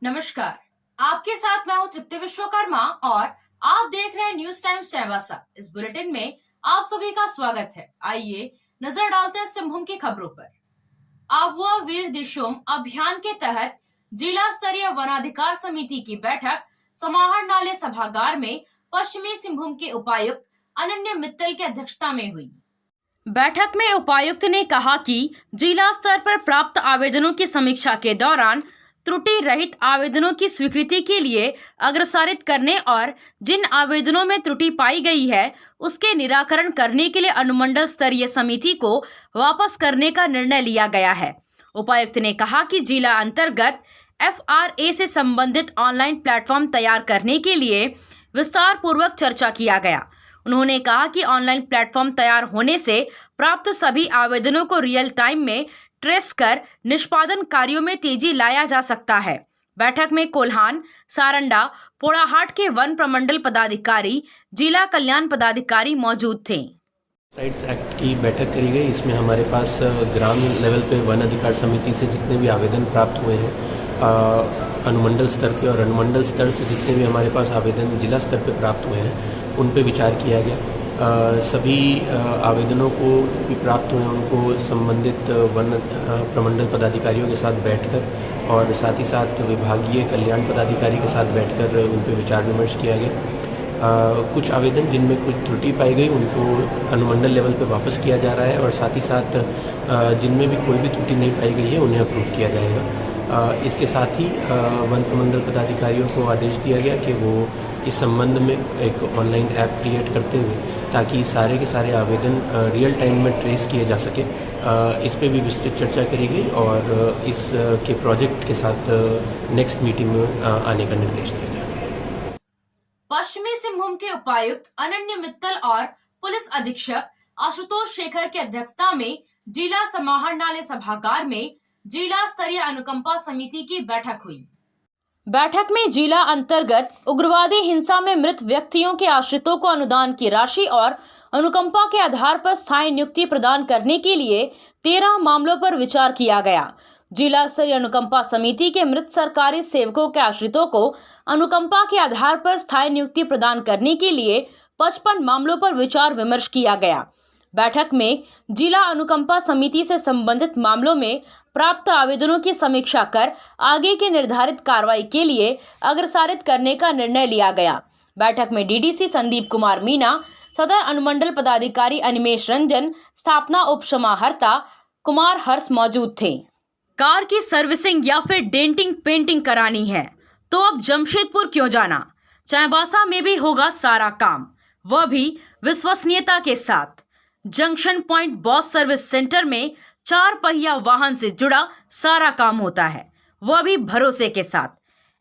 नमस्कार, आपके साथ मैं हूँ तृप्ति विश्वकर्मा और आप देख रहे हैं न्यूज टाइम्स चाईबासा। इस बुलेटिन में आप सभी का स्वागत है। आइए नजर डालते हैं सिंहभूम की खबरों पर। आबुआ वीर दिशोम अभियान के तहत जिला स्तरीय वनाधिकार समिति की बैठक समाहर नाले सभागार में पश्चिमी सिंहभूम के उपायुक्त अनन्य मित्तल की अध्यक्षता में हुई। बैठक में उपायुक्त ने कहा कि जिला स्तर पर प्राप्त आवेदनों की समीक्षा के दौरान त्रुटि रहित आवेदनों की स्वीकृति के लिए अग्रसारित करने और जिन आवेदनों में त्रुटि पाई गई है उसके निराकरण करने के लिए अनुमंडल स्तरीय समिति को वापस करने का निर्णय लिया गया है। उपायुक्त ने कहा कि जिला अंतर्गत FRA से संबंधित ऑनलाइन प्लेटफॉर्म तैयार करने के लिए विस्तार पूर्वक चर्चा किया गया। उन्होंने कहा कि ऑनलाइन प्लेटफॉर्म तैयार होने से प्राप्त सभी आवेदनों को रियल टाइम में ट्रेस कर निष्पादन कार्यों में तेजी लाया जा सकता है। बैठक में कोल्हान, सारंडा, पोड़ाहाट के वन प्रमंडल पदाधिकारी, जिला कल्याण पदाधिकारी मौजूद थे। राइट्स एक्ट की बैठक करी गई। इसमें हमारे पास ग्राम लेवल पे वन अधिकार समिति से जितने भी आवेदन प्राप्त हुए हैं अनुमंडल स्तर पे और अनुमंडल स्तर से जितने भी हमारे पास आवेदन जिला स्तर पे प्राप्त हुए हैं उन पे विचार किया गया। सभी आवेदनों को भी प्राप्त हुए उनको संबंधित वन प्रमंडल पदाधिकारियों के साथ बैठकर और साथ ही साथ विभागीय कल्याण पदाधिकारी के साथ बैठकर उन पर विचार विमर्श किया गया। कुछ आवेदन जिनमें कुछ त्रुटि पाई गई उनको अनुमंडल लेवल पर वापस किया जा रहा है और साथ ही साथ जिनमें भी कोई भी त्रुटि नहीं पाई गई है उन्हें अप्रूव किया जाएगा। इसके साथ ही वन प्रमंडल पदाधिकारियों को आदेश दिया गया कि वो इस संबंध में एक ऑनलाइन ऐप क्रिएट करते हुए ताकि सारे के सारे आवेदन रियल टाइम में ट्रेस किए जा सके, इस पे भी विस्तृत चर्चा करी गई और इस के प्रोजेक्ट के साथ नेक्स्ट मीटिंग में आने का निर्देश दिया गया। पश्चिमी सिंहभूम के उपायुक्त अनन्य मित्तल और पुलिस अधीक्षक आशुतोष शेखर की अध्यक्षता में जिला समाहर नाले सभागार में जिला स्तरीय अनुकंपा समिति की बैठक हुई। बैठक में जिला अंतर्गत उग्रवादी हिंसा में मृत व्यक्तियों के आश्रितों को अनुदान की राशि और अनुकंपा के आधार पर स्थायी नियुक्ति प्रदान करने के लिए 13 मामलों पर विचार किया गया। जिला स्तरीय अनुकंपा समिति के मृत सरकारी सेवकों के आश्रितों को अनुकंपा के आधार पर स्थायी नियुक्ति प्रदान करने के लिए 55 मामलों पर विचार विमर्श किया गया। बैठक में जिला अनुकंपा समिति से संबंधित मामलों में प्राप्त आवेदनों की समीक्षा कर आगे के निर्धारित कार्रवाई के लिए अग्रसारित करने का निर्णय लिया गया। बैठक में डीडीसी संदीप कुमार मीना, सदर अनुमंडल पदाधिकारी अनिमेश रंजन, स्थापना उप समाहर्ता कुमार हर्ष मौजूद थे। कार की सर्विसिंग या फिर डेंटिंग पेंटिंग करानी है तो अब जमशेदपुर क्यों जाना? चाईबासा में भी होगा सारा काम, वह भी विश्वसनीयता के साथ। Junction point boss service centre में 4 पहिया वाहन से जुड़ा सारा काम होता है, वह भी भरोसे के साथ।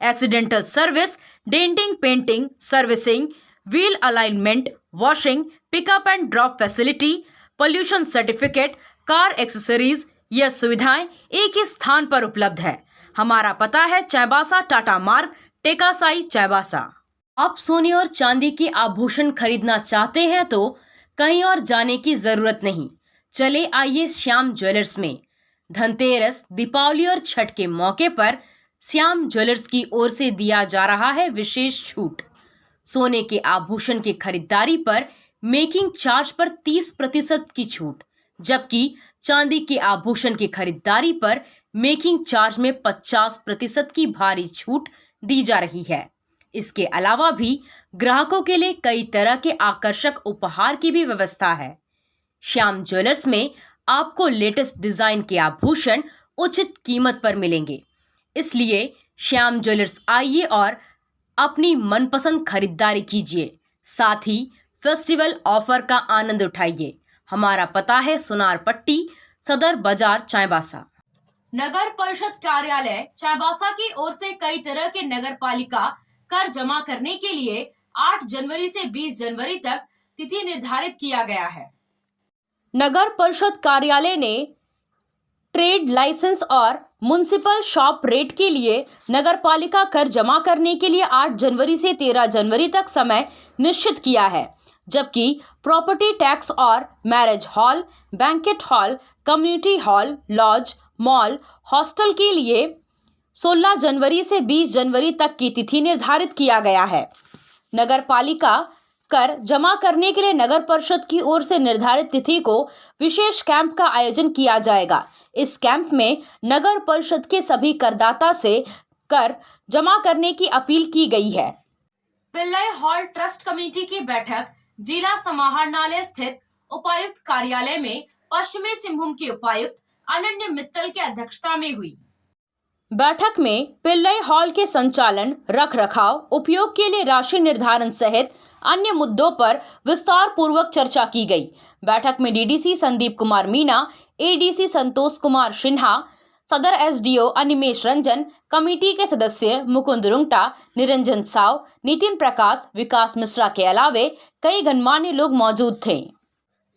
Accidental service, denting painting, servicing, wheel alignment, washing, pickup and drop facility, pollution certificate, car accessories, यह सुविधाएं एक ही स्थान पर उपलब्ध है। हमारा पता है चाईबासा टाटा मार्ग, टेकासाई, चाईबासा। आप सोने और चांदी के आभूषण खरीदना चाहते हैं तो कहीं और जाने की जरूरत नहीं। चले आइए श्याम ज्वेलर्स में। धनतेरस, दीपावली और छठ के मौके पर श्याम ज्वेलर्स की ओर से दिया जा रहा है विशेष छूट। सोने के आभूषण की खरीदारी पर मेकिंग चार्ज पर 30% की छूट, जबकि चांदी के आभूषण की खरीदारी पर मेकिंग चार्ज में 50% की भारी छूट दी जा रही है। इसके अलावा भी ग्राहकों के लिए कई तरह के आकर्षक उपहार की भी व्यवस्था है। श्याम ज्वेलर्स में आपको लेटेस्ट डिजाइन के आभूषण उचित कीमत पर मिलेंगे, इसलिए श्याम ज्वेलर्स आइए और अपनी मनपसंद खरीदारी कीजिए। साथ ही फेस्टिवल ऑफर का आनंद उठाइए। हमारा पता है सुनार पट्टी, सदर बाजार, चाईबासा। नगर परिषद कार्यालय चाईबासा की ओर से कई तरह के नगर पालिका कर जमा करने के लिए 8 जनवरी से 20 जनवरी तक तिथि निर्धारित किया गया है। नगर परिषद कार्यालय ने ट्रेड लाइसेंस और म्युनिसिपल शॉप रेट के लिए नगरपालिका कर जमा करने के लिए 8 जनवरी से 13 जनवरी तक समय निश्चित किया है, जबकि प्रॉपर्टी टैक्स और marriage hall, banquet hall, community hall, lodge, mall, hostel के लिए 16 जनवरी से 20 जनवरी तक की तिथि निर्धारित किया गया है। नगर पालिका कर जमा करने के लिए नगर परिषद की ओर से निर्धारित तिथि को विशेष कैंप का आयोजन किया जाएगा। इस कैंप में नगर परिषद के सभी करदाता से कर जमा करने की अपील की गई है। पिल्लई हॉल ट्रस्ट कमेटी की बैठक जिला समाहरणालय स्थित उपायुक्त कार्यालय में पश्चिमी सिंहभूम के उपायुक्त अनन्य मित्तल की अध्यक्षता में हुई। बैठक में पिल्लई हॉल के संचालन, रख रखाव, उपयोग के लिए राशि निर्धारण सहित अन्य मुद्दों पर विस्तार पूर्वक चर्चा की गई। बैठक में डीडीसी संदीप कुमार मीणा, एडीसी संतोष कुमार सिन्हा, सदर एसडीओ अनिमेश रंजन, कमेटी के सदस्य मुकुंद रुंगटा, निरंजन साव, नितिन प्रकाश, विकास मिश्रा के अलावे कई गणमान्य लोग मौजूद थे।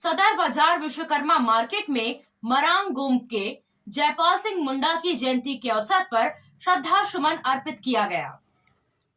सदर बाजार विश्वकर्मा मार्केट में मरांग गोम के जयपाल सिंह मुंडा की जयंती के अवसर पर श्रद्धा सुमन अर्पित किया गया।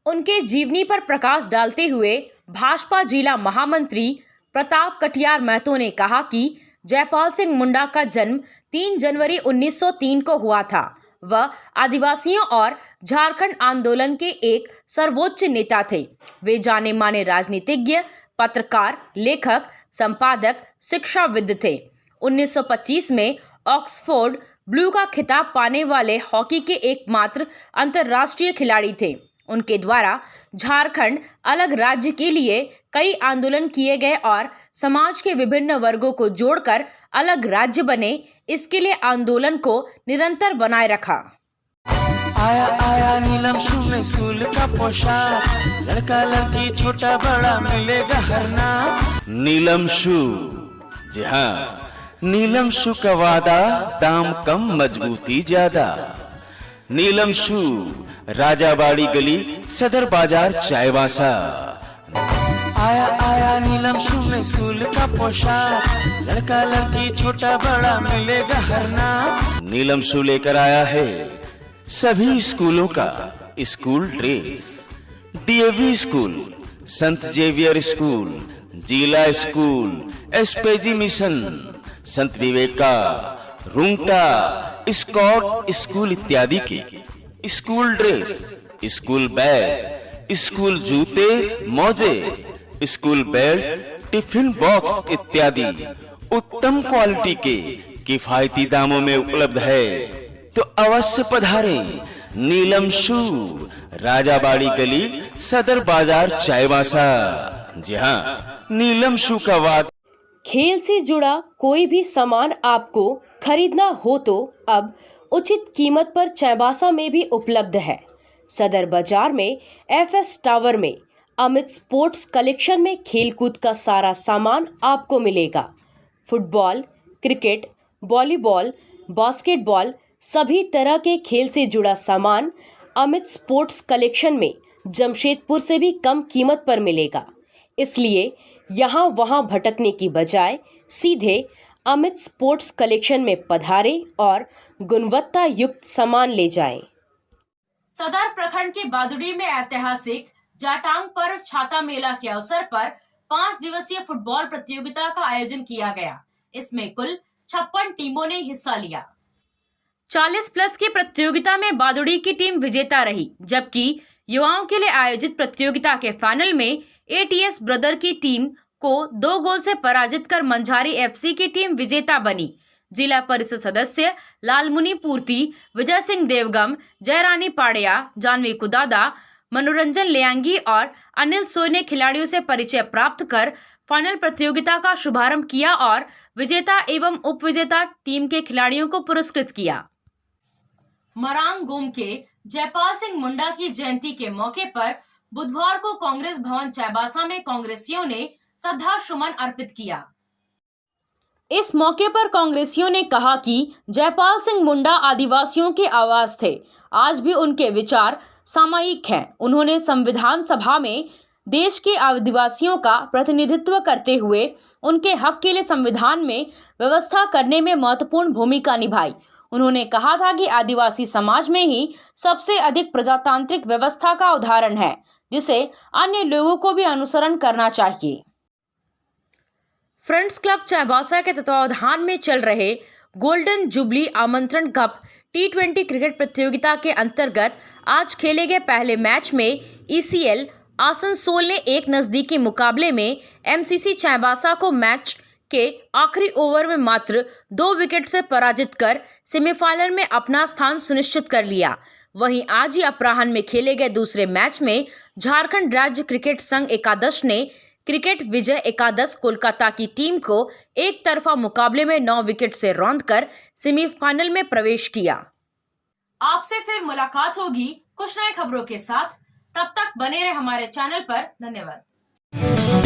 उनके जीवनी पर प्रकाश डालते हुए भाजपा जिला महामंत्री प्रताप कटियार महतो ने कहा कि जयपाल सिंह मुंडा का जन्म 3 जनवरी 1903 को हुआ था। वह आदिवासियों और झारखंड आंदोलन के एक सर्वोच्च नेता थे। वे जाने माने राजनीतिज्ञ, पत्रकार, लेखक, संपादक, शिक्षाविद थे। 1925 में ऑक्सफोर्ड ब्लू का खिताब पाने वाले हॉकी के एकमात्र अंतर्राष्ट्रीय खिलाड़ी थे। उनके द्वारा झारखंड अलग राज्य के लिए कई आंदोलन किए गए और समाज के विभिन्न वर्गों को जोड़कर अलग राज्य बने। इसके लिए आंदोलन को निरंतर बनाए रखा। आया आया नीलम शू में स्कूल का पोशाक, लड़का लड़की छोटा बड़ा मिलेगा हर नाम। नीलम शू, जी हाँ, नीलम शू का वादा, दाम कम मजबूती ज्यादा। नीलम शू, राजाबाड़ी गली, सदर बाजार, चायवासा। आया आया नीलम शू में स्कूल का पोशाक, लड़का लड़की छोटा बड़ा मिलेगा हर नाम। नीलम शू लेकर आया है सभी स्कूलों का स्कूल ड्रेस। डीएवी स्कूल, संत जेवियर स्कूल, जिला स्कूल, एसपीजी मिशन, संत विवेका, रुंगटा, स्कॉट स्कूल इत्यादि के school dress, school bag, school जूते, मोजे, स्कूल बेल्ट, टिफिन बॉक्स इत्यादि उत्तम क्वालिटी के किफायती दामों में उपलब्ध है। तो अवश्य पधारें। नीलम शू, राजाबाड़ी गली, सदर बाजार, चायवासा। जी हाँ, नीलम शू का वाद। खेल से जुड़ा कोई भी सामान आपको खरीदना हो तो अब उचित कीमत पर चायबासा में भी उपलब्ध है। सदर बाजार में एफएस टावर में अमित स्पोर्ट्स कलेक्शन में खेलकूद का सारा सामान आपको मिलेगा। फुटबॉल, क्रिकेट, वॉलीबॉल, बास्केटबॉल, सभी तरह के खेल से जुड़ा सामान अमित स्पोर्ट्स कलेक्शन में जमशेदपुर से भी कम कीमत पर मिलेगा। इसलिए यहाँ वहाँ भटकने की बजाय सीधे अमित स्पोर्ट्स कलेक्शन में पधारें और गुणवत्ता युक्त सामान ले जाएं। सदर प्रखंड के बादुड़ी में ऐतिहासिक जाटांग पर्व छाता मेला के अवसर पर 5 दिवसीय फुटबॉल प्रतियोगिता का आयोजन किया गया। इसमें कुल 56 टीमों ने हिस्सा लिया। 40 प्लस की प्रतियोगिता में बादुड़ी की टीम विजेता रही, जबकि युवाओं के लिए आयोजित प्रतियोगिता के फाइनल में एटीएस ब्रदर की टीम को 2 गोल से पराजित कर मंझारी एफसी की टीम विजेता बनी। जिला परिषद सदस्य लालमुनि पूर्ति, विजय सिंह देवगम, जयरानी पाड़िया, जानवी कुदादा, मनोरंजन लेयांगी और अनिल सोय ने खिलाड़ियों से परिचय प्राप्त कर फाइनल प्रतियोगिता का शुभारंभ किया और विजेता एवं उपविजेता टीम के खिलाड़ियों को पुरस्कृत किया। मरांग गोम के जयपाल सिंह मुंडा की जयंती के मौके पर बुधवार को कांग्रेस भवन चायबासा में कांग्रेसियों ने श्रद्धा सुमन अर्पित किया। इस मौके पर कांग्रेसियों ने कहा कि जयपाल सिंह मुंडा आदिवासियों के आवाज थे। आज भी उनके विचार सामयिक हैं। उन्होंने संविधान सभा में देश के आदिवासियों का प्रतिनिधित्व करते हुए उनके हक के लिए संविधान में व्यवस्था करने में महत्वपूर्ण भूमिका निभाई। उन्होंने कहा था कि आदिवासी समाज में ही सबसे अधिक प्रजातांत्रिक व्यवस्था का उदाहरण है, जिसे अन्य लोगों को भी अनुसरण करना चाहिए। फ्रेंड्स क्लब चायबासा के तत्वावधान में चल रहे गोल्डन जुबली आमंत्रण कप T20 क्रिकेट प्रतियोगिता के अंतर्गत आज खेले गए पहले मैच में ECL आसनसोल ने एक नजदीकी मुकाबले में MCC चाईबासा को मैच के आखिरी ओवर में मात्र 2 विकेट से पराजित कर सेमीफाइनल में अपना स्थान सुनिश्चित कर लिया। वहीं आज ही अपराह्न में खेले गए दूसरे मैच में झारखंड राज्य क्रिकेट संघ एकादश ने क्रिकेट विजय एकादश कोलकाता की टीम को एक तरफा मुकाबले में 9 विकेट से रौंदकर सेमीफाइनल में प्रवेश किया। आपसे फिर मुलाकात होगी कुछ नई खबरों के साथ। तब तक बने रहे हमारे चैनल पर। धन्यवाद।